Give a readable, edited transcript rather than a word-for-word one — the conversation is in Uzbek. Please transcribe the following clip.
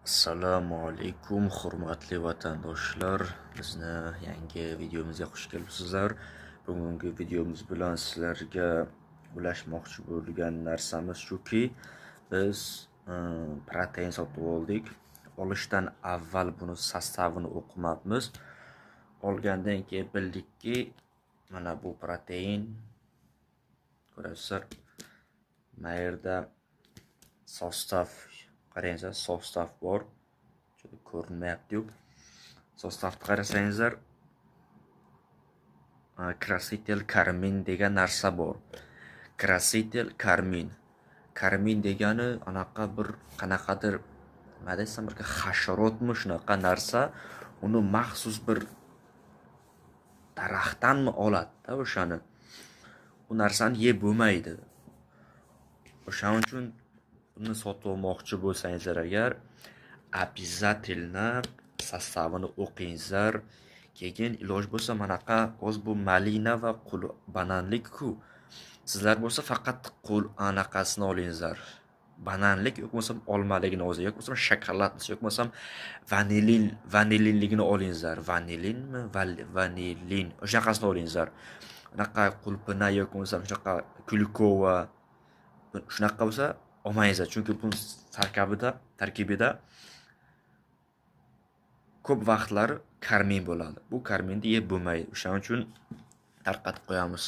Assalomu alaykum, hurmatli vatandoshlar. Bizni yangi videomizga xush kelibsizlar. Bugungi videomiz bilan sizlarga ulashmoqchi bo'lgan narsamiz shuki, biz protein sotib oldik. Olishdan avval buni sostavini o'qimabmiz. Olgandan keyin bildikki, mana bu protein, ko'rasizlar, mana yerda sostav, qaranglar, sostav bor. Ko'rinmayapti-yu. Sostavni qarasangizlar, krasitel karmin degan narsa bor. Krasitel karmin. Karmin degani anaqa bir qanaqadir, nima desam, bir hasharotmi shunaqa narsa. Uni maxsus bir daraxtdanmi oladi-da o'shani. U narsani yeb bo'lmaydi. O'shaning uchun buni sotib olmoqchi bo'lsangizlar agar, обязательно sostavini o'qingizlar. Keyin iloj bo'lsa manaqa o'z bu malina va bananlik-ku. Sizlar bo'lsa faqat anaqasini olingizlar. Bananlik yo'q bo'lsa olmaligini olingizlar, yo'q bo'lsa shokoladni, yo'q bo'lsa vanilinligini olingizlar. Vanilinmi? Vanilin. O'shaqasini olingizlar. Unaqa qulpina yo'q bo'lsa shunaqa kulkova shunaqa bo'lsa olmangizlar, chunki bu tarkibida ko'p vaqtlar karmin bo'ladi. Bu karminni yeb bo'lmaydi. O'shaning uchun tarqatib qo'yamiz.